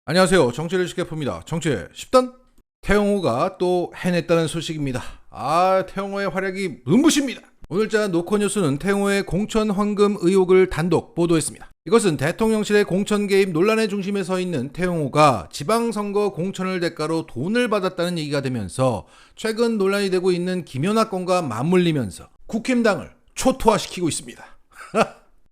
안녕하세요. 정치를 쉽게 풉니다. 정치의 10단 태영호가 또 해냈다는 소식입니다. 태영호의 활약이 눈부십니다. 오늘자 노컷뉴스는 태영호의 공천 황금 의혹을 단독 보도했습니다. 이것은 대통령실의 공천 개입 논란의 중심에 서 있는 태영호가 지방선거 공천을 대가로 돈을 받았다는 얘기가 되면서 최근 논란이 되고 있는 김연아 건과 맞물리면서 국힘당을 초토화시키고 있습니다.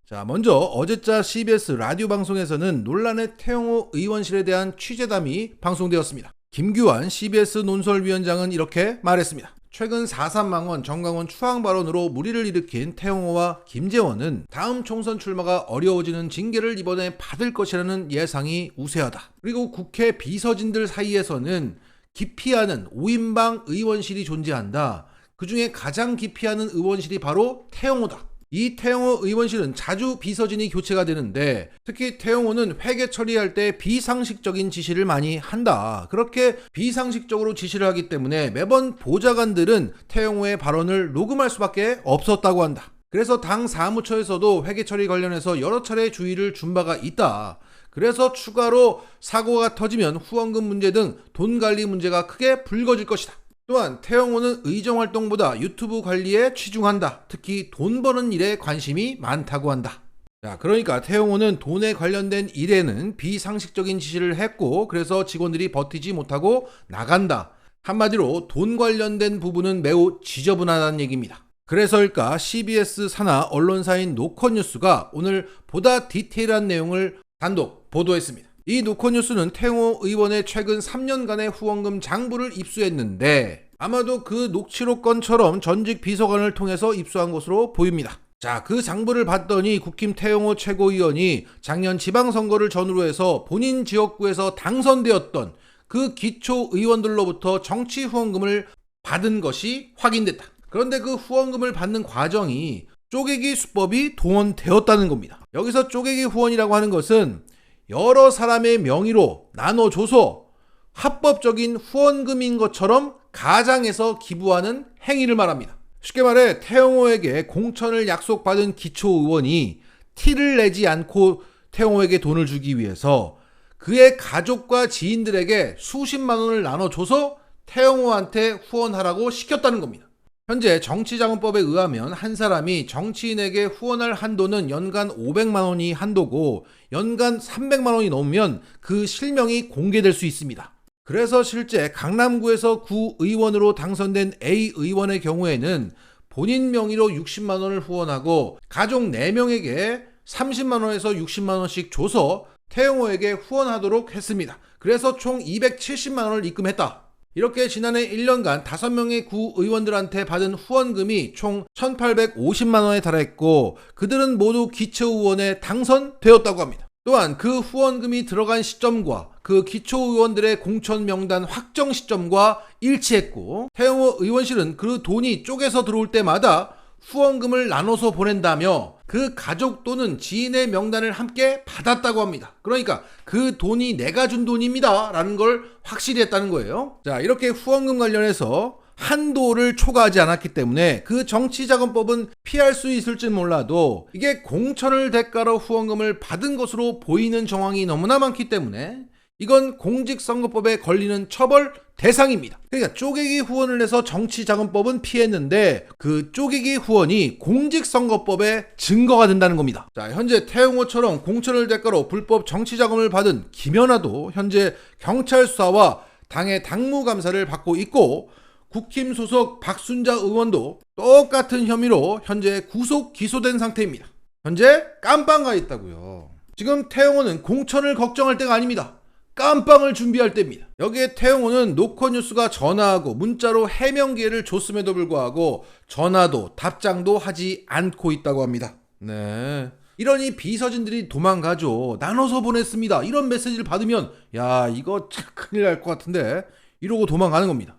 자, 먼저 어제자 CBS 라디오 방송에서는 논란의 태영호 의원실에 대한 취재담이 방송되었습니다. 김규환 CBS 논설위원장은 이렇게 말했습니다. 최근 4.3 망원 정강원 추앙 발언으로 물의를 일으킨 태영호와 김재원은 다음 총선 출마가 어려워지는 징계를 이번에 받을 것이라는 예상이 우세하다. 그리고 국회 비서진들 사이에서는 기피하는 5인방 의원실이 존재한다. 그 중에 가장 기피하는 의원실이 바로 태영호다. 이 태영호 의원실은 자주 비서진이 교체가 되는데 특히 태영호는 회계 처리할 때 비상식적인 지시를 많이 한다. 그렇게 비상식적으로 지시를 하기 때문에 매번 보좌관들은 태영호의 발언을 녹음할 수밖에 없었다고 한다. 그래서 당 사무처에서도 회계 처리 관련해서 여러 차례 주의를 준 바가 있다. 그래서 추가로 사고가 터지면 후원금 문제 등 돈 관리 문제가 크게 불거질 것이다. 또한 태영호는 의정활동보다 유튜브 관리에 치중한다. 특히 돈 버는 일에 관심이 많다고 한다. 자, 그러니까 태영호는 돈에 관련된 일에는 비상식적인 지시를 했고 그래서 직원들이 버티지 못하고 나간다. 한마디로 돈 관련된 부분은 매우 지저분하다는 얘기입니다. 그래서일까 CBS 산하 언론사인 노컷뉴스가 오늘 보다 디테일한 내용을 단독 보도했습니다. 이 노컷뉴스는 태영호 의원의 최근 3년간의 후원금 장부를 입수했는데 아마도 그 녹취록 건처럼 전직 비서관을 통해서 입수한 것으로 보입니다. 자, 그 장부를 봤더니 국힘 태영호 최고위원이 작년 지방선거를 전후로 해서 본인 지역구에서 당선되었던 그 기초 의원들로부터 정치 후원금을 받은 것이 확인됐다. 그런데 그 후원금을 받는 과정이 쪼개기 수법이 동원되었다는 겁니다. 여기서 쪼개기 후원이라고 하는 것은 여러 사람의 명의로 나눠줘서 합법적인 후원금인 것처럼 가장해서 기부하는 행위를 말합니다. 쉽게 말해 태영호에게 공천을 약속받은 기초의원이 티를 내지 않고 태영호에게 돈을 주기 위해서 그의 가족과 지인들에게 수십만 원을 나눠줘서 태영호한테 후원하라고 시켰다는 겁니다. 현재 정치자금법에 의하면 한 사람이 정치인에게 후원할 한도는 연간 500만 원이 한도고 연간 300만 원이 넘으면 그 실명이 공개될 수 있습니다. 그래서 실제 강남구에서 구의원으로 당선된 A 의원의 경우에는 본인 명의로 60만 원을 후원하고 가족 4명에게 30만 원에서 60만 원씩 줘서 태영호에게 후원하도록 했습니다. 그래서 총 270만 원을 입금했다. 이렇게 지난해 1년간 5명의 구의원들한테 받은 후원금이 총 1,850만 원에 달했고 그들은 모두 기초의원에 당선되었다고 합니다. 또한 그 후원금이 들어간 시점과 그 기초의원들의 공천 명단 확정 시점과 일치했고 태영호 의원실은 그 돈이 쪼개서 들어올 때마다 후원금을 나눠서 보낸다며 그 가족 또는 지인의 명단을 함께 받았다고 합니다. 그러니까 그 돈이 내가 준 돈입니다 라는 걸 확실히 했다는 거예요. 자, 이렇게 후원금 관련해서 한도를 초과하지 않았기 때문에 그 정치자금법은 피할 수 있을지 몰라도 이게 공천을 대가로 후원금을 받은 것으로 보이는 정황이 너무나 많기 때문에 이건 공직선거법에 걸리는 처벌 대상입니다. 그러니까 쪼개기 후원을 해서 정치자금법은 피했는데 그 쪼개기 후원이 공직선거법의 증거가 된다는 겁니다. 자, 현재 태영호처럼 공천을 대가로 불법 정치자금을 받은 김연아도 현재 경찰 수사와 당의 당무감사를 받고 있고 국힘 소속 박순자 의원도 똑같은 혐의로 현재 구속 기소된 상태입니다. 현재 깜빵 가 있다고요. 지금 태영호는 공천을 걱정할 때가 아닙니다. 깜빵을 준비할 때입니다. 여기에 태영호는 노컷뉴스가 전화하고 문자로 해명 기회를 줬음에도 불구하고 전화도 답장도 하지 않고 있다고 합니다. 네, 이러니 비서진들이 도망가죠. 나눠서 보냈습니다. 이런 메시지를 받으면 야, 이거 참 큰일 날 것 같은데 이러고 도망가는 겁니다.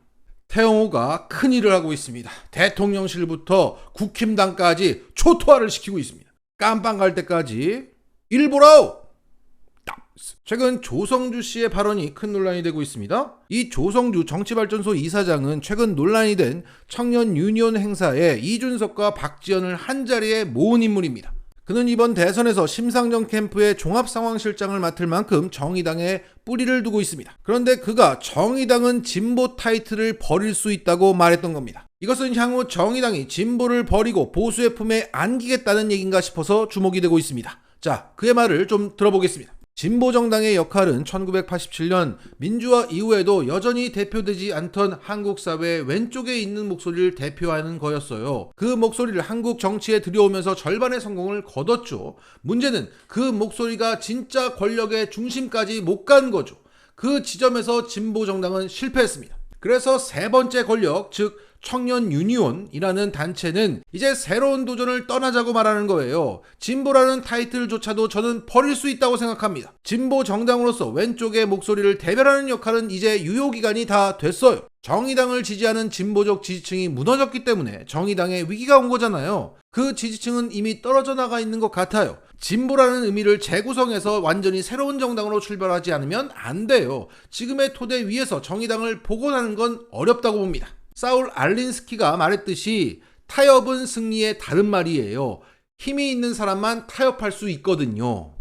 태영호가 큰일을 하고 있습니다. 대통령실부터 국힘당까지 초토화를 시키고 있습니다. 깜빵 갈 때까지 일보라우! 최근 조성주 씨의 발언이 큰 논란이 되고 있습니다. 이 조성주 정치발전소 이사장은 최근 논란이 된 청년 유니온 행사에 이준석과 박지원을 한자리에 모은 인물입니다. 그는 이번 대선에서 심상정 캠프의 종합상황실장을 맡을 만큼 정의당에 뿌리를 두고 있습니다. 그런데 그가 정의당은 진보 타이틀을 버릴 수 있다고 말했던 겁니다. 이것은 향후 정의당이 진보를 버리고 보수의 품에 안기겠다는 얘기인가 싶어서 주목이 되고 있습니다. 자, 그의 말을 좀 들어보겠습니다. 진보정당의 역할은 1987년 민주화 이후에도 여전히 대표되지 않던 한국 사회의 왼쪽에 있는 목소리를 대표하는 거였어요. 그 목소리를 한국 정치에 들여오면서 절반의 성공을 거뒀죠. 문제는 그 목소리가 진짜 권력의 중심까지 못 간 거죠. 그 지점에서 진보정당은 실패했습니다. 그래서 세 번째 권력, 즉 청년 유니온이라는 단체는 이제 새로운 도전을 떠나자고 말하는 거예요. 진보라는 타이틀조차도 저는 버릴 수 있다고 생각합니다. 진보 정당으로서 왼쪽의 목소리를 대변하는 역할은 이제 유효기간이 다 됐어요. 정의당을 지지하는 진보적 지지층이 무너졌기 때문에 정의당에 위기가 온 거잖아요. 그 지지층은 이미 떨어져 나가 있는 것 같아요. 진보라는 의미를 재구성해서 완전히 새로운 정당으로 출발하지 않으면 안 돼요. 지금의 토대 위에서 정의당을 복원하는 건 어렵다고 봅니다. 사울 알린스키가 말했듯이 타협은 승리의 다른 말이에요. 힘이 있는 사람만 타협할 수 있거든요.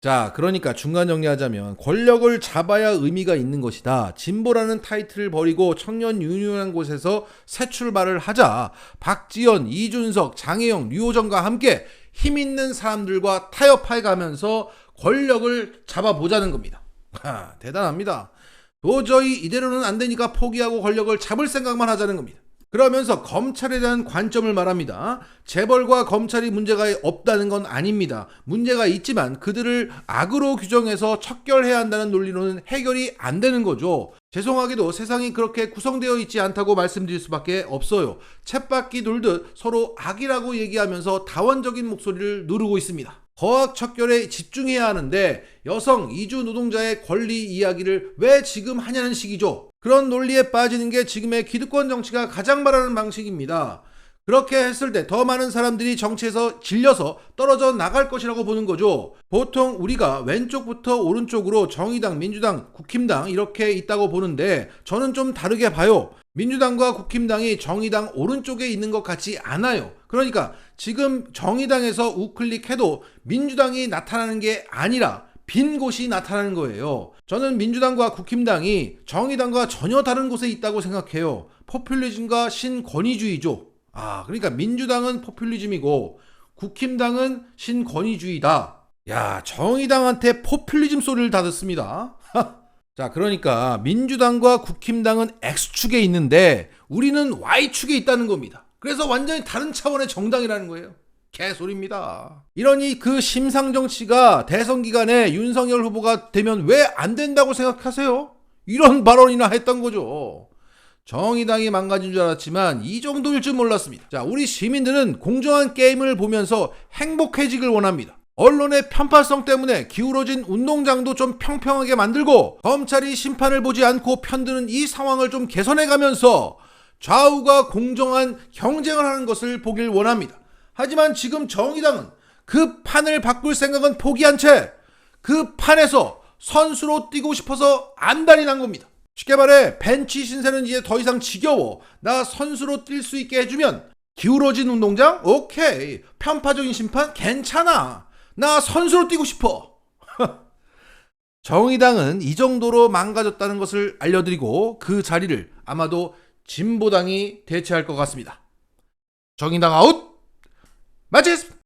자, 그러니까 중간 정리하자면 권력을 잡아야 의미가 있는 것이다. 진보라는 타이틀을 버리고 청년 유니온한 곳에서 새 출발을 하자. 박지원, 이준석, 장혜영, 류호정과 함께 힘 있는 사람들과 타협해 가면서 권력을 잡아보자는 겁니다. 대단합니다. 도저히 이대로는 안 되니까 포기하고 권력을 잡을 생각만 하자는 겁니다. 그러면서 검찰에 대한 관점을 말합니다. 재벌과 검찰이 문제가 없다는 건 아닙니다. 문제가 있지만 그들을 악으로 규정해서 척결해야 한다는 논리로는 해결이 안 되는 거죠. 죄송하게도 세상이 그렇게 구성되어 있지 않다고 말씀드릴 수밖에 없어요. 쳇바퀴 돌듯 서로 악이라고 얘기하면서 다원적인 목소리를 누르고 있습니다. 거악 척결에 집중해야 하는데 여성 이주 노동자의 권리 이야기를 왜 지금 하냐는 식이죠. 그런 논리에 빠지는 게 지금의 기득권 정치가 가장 말하는 방식입니다. 그렇게 했을 때 더 많은 사람들이 정치에서 질려서 떨어져 나갈 것이라고 보는 거죠. 보통 우리가 왼쪽부터 오른쪽으로 정의당, 민주당, 국힘당 이렇게 있다고 보는데 저는 좀 다르게 봐요. 민주당과 국힘당이 정의당 오른쪽에 있는 것 같지 않아요. 그러니까 지금 정의당에서 우클릭해도 민주당이 나타나는 게 아니라 빈 곳이 나타나는 거예요. 저는 민주당과 국힘당이 정의당과 전혀 다른 곳에 있다고 생각해요. 포퓰리즘과 신권위주의죠. 그러니까 민주당은 포퓰리즘이고 국힘당은 신권위주의다. 야, 정의당한테 포퓰리즘 소리를 다 듣습니다. 자, 그러니까 민주당과 국힘당은 X축에 있는데 우리는 Y축에 있다는 겁니다. 그래서 완전히 다른 차원의 정당이라는 거예요. 개소리입니다. 이러니 그 심상정치가 대선 기간에 윤석열 후보가 되면 왜 안 된다고 생각하세요? 이런 발언이나 했던 거죠. 정의당이 망가진 줄 알았지만 이 정도일 줄 몰랐습니다. 자, 우리 시민들은 공정한 게임을 보면서 행복해지길 원합니다. 언론의 편파성 때문에 기울어진 운동장도 좀 평평하게 만들고 검찰이 심판을 보지 않고 편드는 이 상황을 좀 개선해가면서 좌우가 공정한 경쟁을 하는 것을 보길 원합니다. 하지만 지금 정의당은 그 판을 바꿀 생각은 포기한 채 그 판에서 선수로 뛰고 싶어서 안달이 난 겁니다. 쉽게 말해 벤치 신세는 이제 더 이상 지겨워. 나 선수로 뛸 수 있게 해주면 기울어진 운동장? 오케이. 편파적인 심판? 괜찮아. 나 선수로 뛰고 싶어. 정의당은 이 정도로 망가졌다는 것을 알려드리고 그 자리를 아마도 진보당이 대체할 것 같습니다. 정의당 아웃! 마치겠습니다.